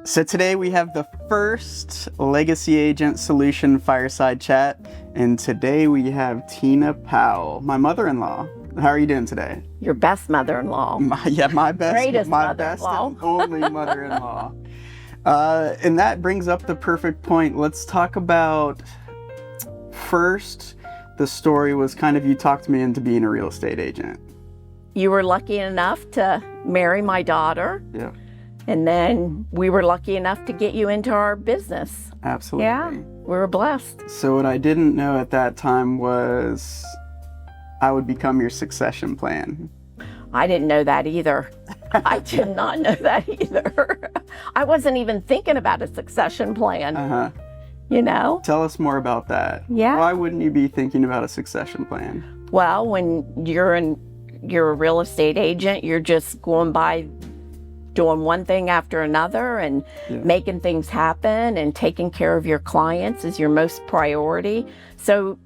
So today we have the first Legacy Agent Solution Fireside Chat, and today we have Tina Powell, my mother-in-law. How are you doing today? Your best mother-in-law. My best, Greatest my best mother-in-law. and only mother-in-law. And that brings up the perfect point. Let's talk about first. The story was kind of you talked me into being a real estate agent. You were lucky enough to marry my daughter. Yeah. And then we were lucky enough to get you into our business. Absolutely. Yeah, we were blessed. So what I didn't know at that time was I would become your succession plan. I didn't know that either. I did not know that either. I wasn't even thinking about a succession plan, Uh-huh. you know? Tell us more about that. Yeah. Why wouldn't you be thinking about a succession plan? Well, when you're a real estate agent, you're just going by doing one thing after another and making things happen, and taking care of your clients is your most priority. So,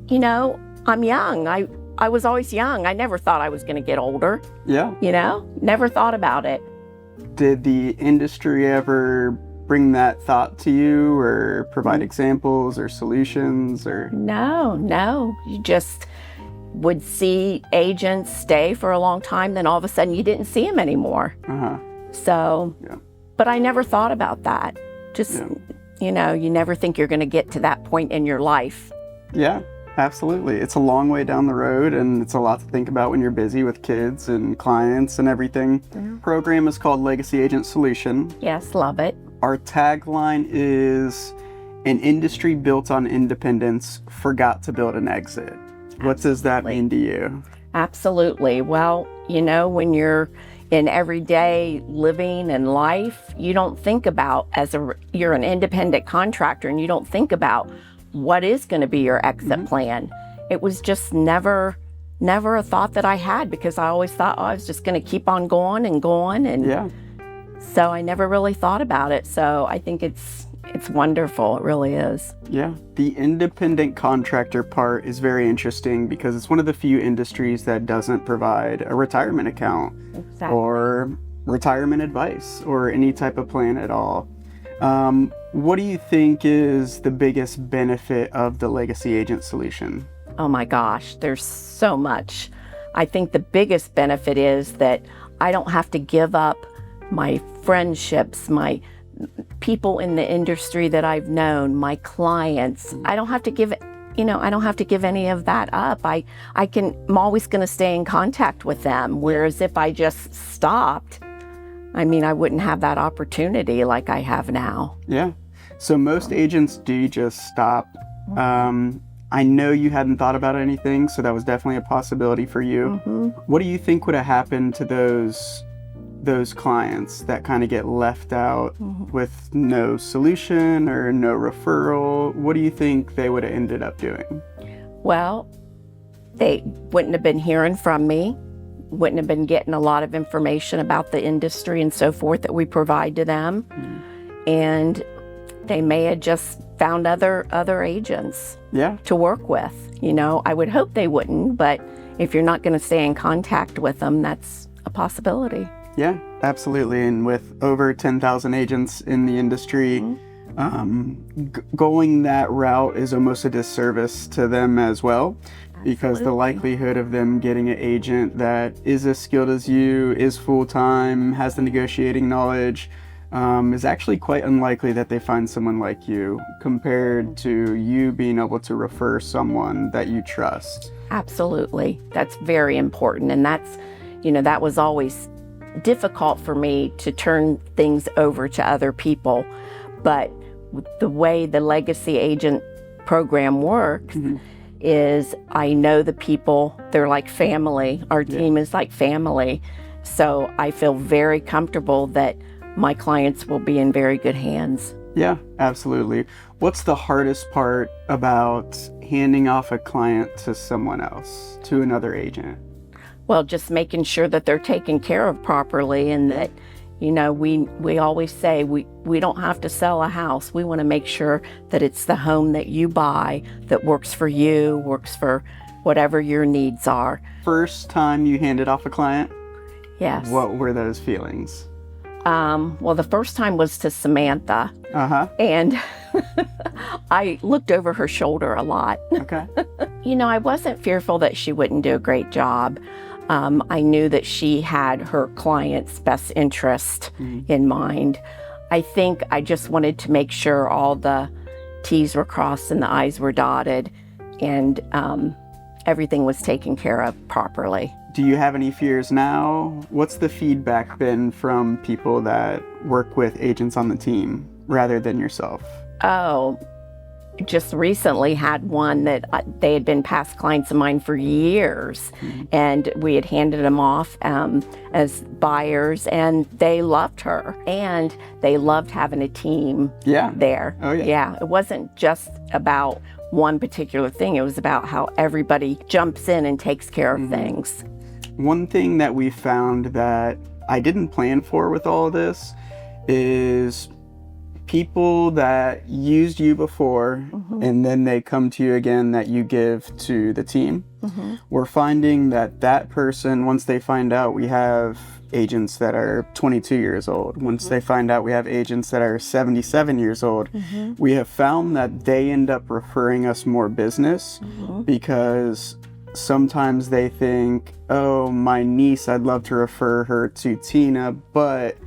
you know, I'm young. I was always young. I never thought I was going to get older. Yeah. You know, never thought about it. Did the industry ever bring that thought to you or provide examples or solutions or? No. You just would see agents stay for a long time, then all of a sudden you didn't see them anymore. Uh-huh. So, but I never thought about that. Just, you know, you never think you're going to get to that point in your life. Yeah, absolutely. It's a long way down the road, and it's a lot to think about when you're busy with kids and clients and everything. Program is called Legacy Agent Solution. Yes, love it. Our tagline is an industry built on independence forgot to build an exit. What does that mean to you? Absolutely. Well, you know, when you're in everyday living and life, you don't think about, you're an independent contractor, and you don't think about what is going to be your exit plan. It was just never a thought that I had, because I always thought, I was just going to keep on going. And so I never really thought about it. So I think it's wonderful. It really is. Yeah. The independent contractor part is very interesting because it's one of the few industries that doesn't provide a retirement account or retirement advice or any type of plan at all. What do you think is the biggest benefit of the Legacy Agent Solution? Oh my gosh, there's so much. I think the biggest benefit is that I don't have to give up my friendships, my people in the industry that I've known, my clients. I don't have to give any of that up. I'm always going to stay in contact with them. Whereas if I just stopped, I wouldn't have that opportunity like I have now. Yeah. So most agents do just stop. I know you hadn't thought about anything, so that was definitely a possibility for you. What do you think would have happened to those clients that kind of get left out with no solution or no referral? What do you think they would have ended up doing? Well, they wouldn't have been hearing from me, wouldn't have been getting a lot of information about the industry and so forth that we provide to them. And they may have just found other agents to work with. You know, I would hope they wouldn't, but if you're not going to stay in contact with them, that's a possibility. Yeah, absolutely. And with over 10,000 agents in the industry, going that route is almost a disservice to them as well. Because the likelihood of them getting an agent that is as skilled as you, is full-time, has the negotiating knowledge, is actually quite unlikely that they find someone like you, compared to you being able to refer someone that you trust. Absolutely. That's very important. And that was always difficult for me to turn things over to other people. But the way the Legacy Agent program works is I know the people, they're like family. Our team is like family. So I feel very comfortable that my clients will be in very good hands. Yeah, absolutely. What's the hardest part about handing off a client to someone else, to another agent? Well, just making sure that they're taken care of properly, and that, you know, we always say we don't have to sell a house. We want to make sure that it's the home that you buy that works for you, works for whatever your needs are. First time you handed off a client? Yes. What were those feelings? Well, the first time was to Samantha, and I looked over her shoulder a lot. Okay. I wasn't fearful that she wouldn't do a great job. I knew that she had her client's best interest in mind. I think I just wanted to make sure all the T's were crossed and the I's were dotted, and everything was taken care of properly. Do you have any fears now? What's the feedback been from people that work with agents on the team rather than yourself? Oh, just recently had one that they had been past clients of mine for years, and we had handed them off as buyers, and they loved her, and they loved having a team there. Oh, yeah. Yeah, it wasn't just about one particular thing. It was about how everybody jumps in and takes care of things. One thing that we found that I didn't plan for with all of this is people that used you before and then they come to you again that you give to the team. We're finding that person, once they find out we have agents that are 22 years old, once they find out we have agents that are 77 years old, we have found that they end up referring us more business because sometimes they think, oh, my niece, I'd love to refer her to Tina, but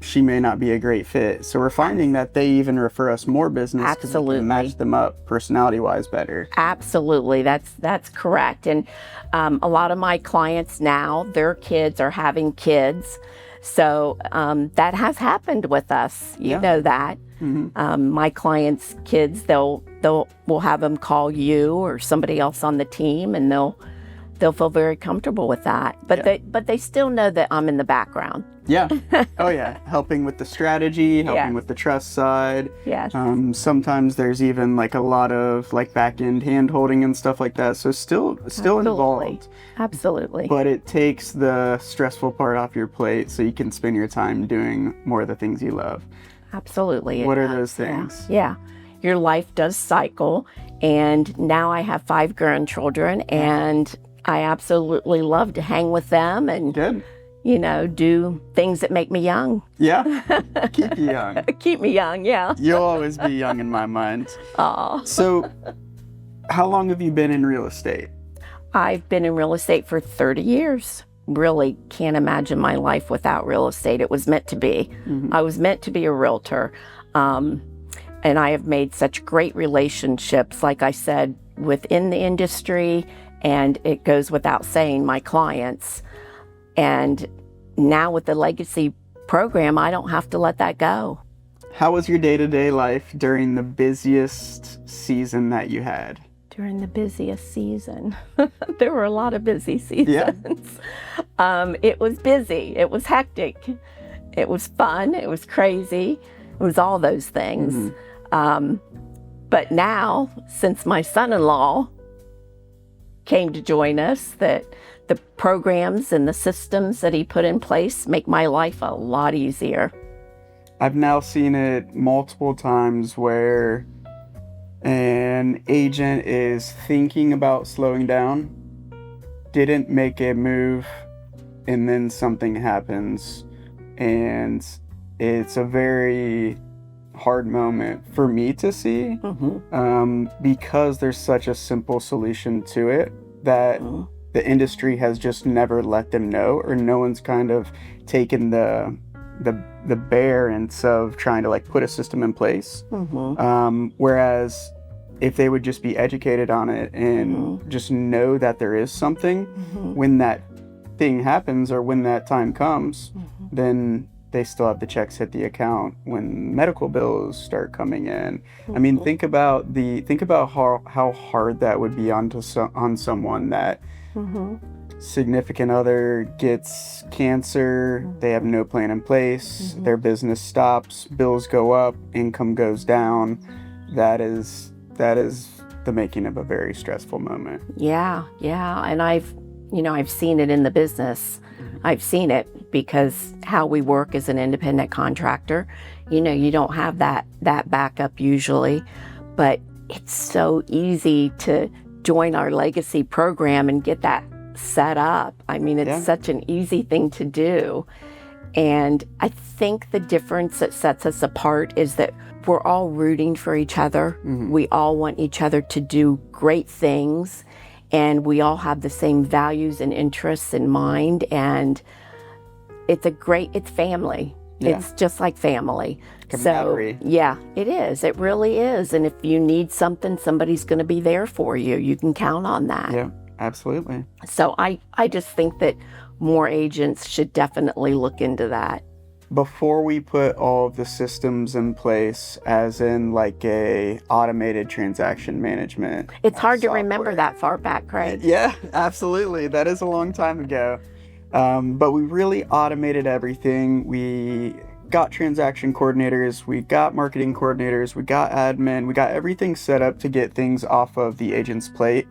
she may not be a great fit. So we're finding that they even refer us more business because we can match them up personality-wise better. Absolutely, that's correct. And a lot of my clients now, their kids are having kids. So that has happened with us. You know that. My clients' kids, we'll have them call you or somebody else on the team, and they'll feel very comfortable with that. But they still know that I'm in the background. Yeah. Oh yeah. Helping with the strategy, helping with the trust side. Yes. Sometimes there's even like a lot of like back end hand holding and stuff like that. So still involved. Absolutely. But it takes the stressful part off your plate so you can spend your time doing more of the things you love. Absolutely. What are those things? Yeah. Your life does cycle, and now I have 5 grandchildren, and I absolutely love to hang with them and do things that make me young. Yeah. Keep you young. Keep me young, yeah. You'll always be young in my mind. Aw. So how long have you been in real estate? I've been in real estate for 30 years. Really can't imagine my life without real estate. It was meant to be. I was meant to be a realtor. And I have made such great relationships, like I said, within the industry, and it goes without saying, my clients. And now with the legacy program, I don't have to let that go. How was your day-to-day life during the busiest season that you had? During the busiest season. There were a lot of busy seasons. Yeah. It was busy. It was hectic. It was fun. It was crazy. It was all those things. But now, since my son-in-law came to join us, that the programs and the systems that he put in place make my life a lot easier. I've now seen it multiple times where an agent is thinking about slowing down, didn't make a move, and then something happens. And it's a very hard moment for me to see because there's such a simple solution to it that the industry has just never let them know, or no one's kind of taken the bearance of trying to like put a system in place. Whereas if they would just be educated on it and just know that there is something, when that thing happens or when that time comes, then they still have the checks hit the account when medical bills start coming in. I mean, think about how hard that would be on someone that significant other gets cancer, they have no plan in place, their business stops, bills go up, income goes down. That is the making of a very stressful moment. Yeah. And I've seen it in the business. I've seen it because how we work as an independent contractor, you don't have that backup usually, but it's so easy to join our legacy program and get that set up. I mean, it's such an easy thing to do. And I think the difference that sets us apart is that we're all rooting for each other. We all want each other to do great things, and we all have the same values and interests in mind. And it's family. Yeah. It's just like family. Camaraderie. So, yeah, it is. It really is. And if you need something, somebody's going to be there for you. You can count on that. Yeah, absolutely. So I just think that more agents should definitely look into that. Before we put all of the systems in place, as in like a automated transaction management, It's hard to software. remember that far back, Craig. Yeah, absolutely. That is a long time ago. But we really automated everything. We got transaction coordinators, we got marketing coordinators, we got admin, we got everything set up to get things off of the agent's plate.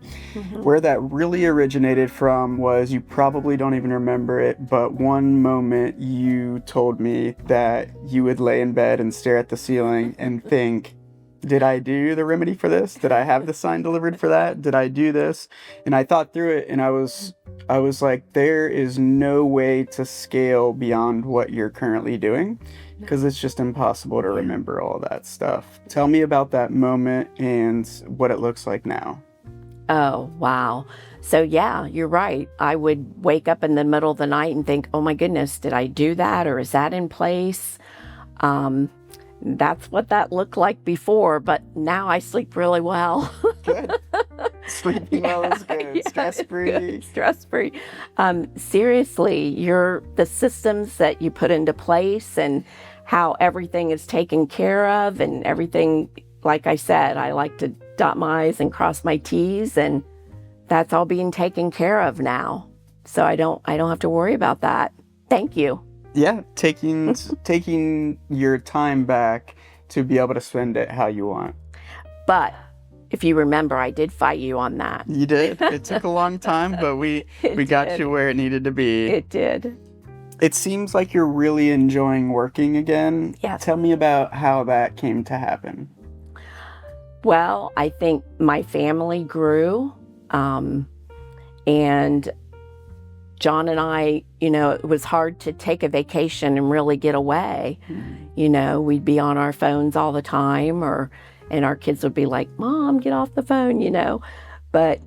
Where that really originated from was, you probably don't even remember it, but one moment you told me that you would lay in bed and stare at the ceiling and think, did I do the remedy for this? Did I have the sign delivered for that? Did I do this? And I thought through it, and I was like, there is no way to scale beyond what you're currently doing, because it's just impossible to remember all that stuff. Tell me about that moment and what it looks like now. Oh, wow. So yeah, you're right. I would wake up in the middle of the night and think, oh my goodness, did I do that? Or is that in place? That's what that looked like before, but now I sleep really well. Good. Sleeping well is good. Yeah, Stress-free. good. Stress-free. Seriously, the systems that you put into place and how everything is taken care of and everything, like I said, I like to dot my I's and cross my T's, and that's all being taken care of now. So I don't have to worry about that. Thank you. Yeah, taking your time back to be able to spend it how you want. But if you remember, I did fight you on that. You did. It took a long time, but we got did. you where it needed to be. It did. It seems like you're really enjoying working again. Yes. Tell me about how that came to happen. Well, I think my family grew, and John and I, it was hard to take a vacation and really get away. We'd be on our phones all the time, and our kids would be like, Mom, get off the phone, But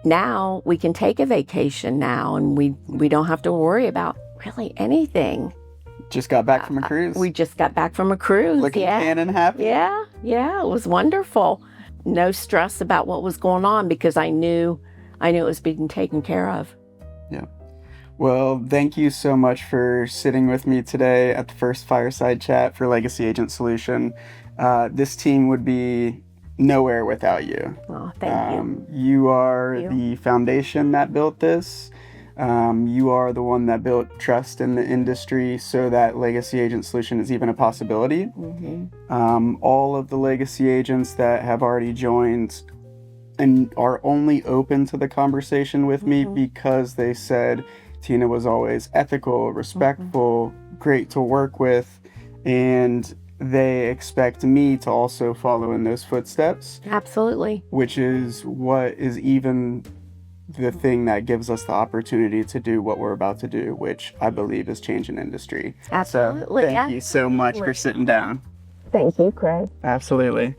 now we can take a vacation now, and we don't have to worry about really anything. Just got back from a cruise. We just got back from a cruise. Looking tan and happy. Yeah, it was wonderful. No stress about what was going on, because I knew it was being taken care of. Yeah. Well, thank you so much for sitting with me today at the first fireside chat for Legacy Agent Solution. This team would be nowhere without you. Oh, thank you. You are the foundation that built this. You are the one that built trust in the industry so that Legacy Agent Solution is even a possibility. All of the Legacy agents that have already joined and are only open to the conversation with me because they said Tina was always ethical, respectful, great to work with, and they expect me to also follow in those footsteps. Absolutely. Which is what is even the thing that gives us the opportunity to do what we're about to do, which I believe is change an industry. Absolutely. So thank you so much for sitting down. Thank you, Craig. Absolutely.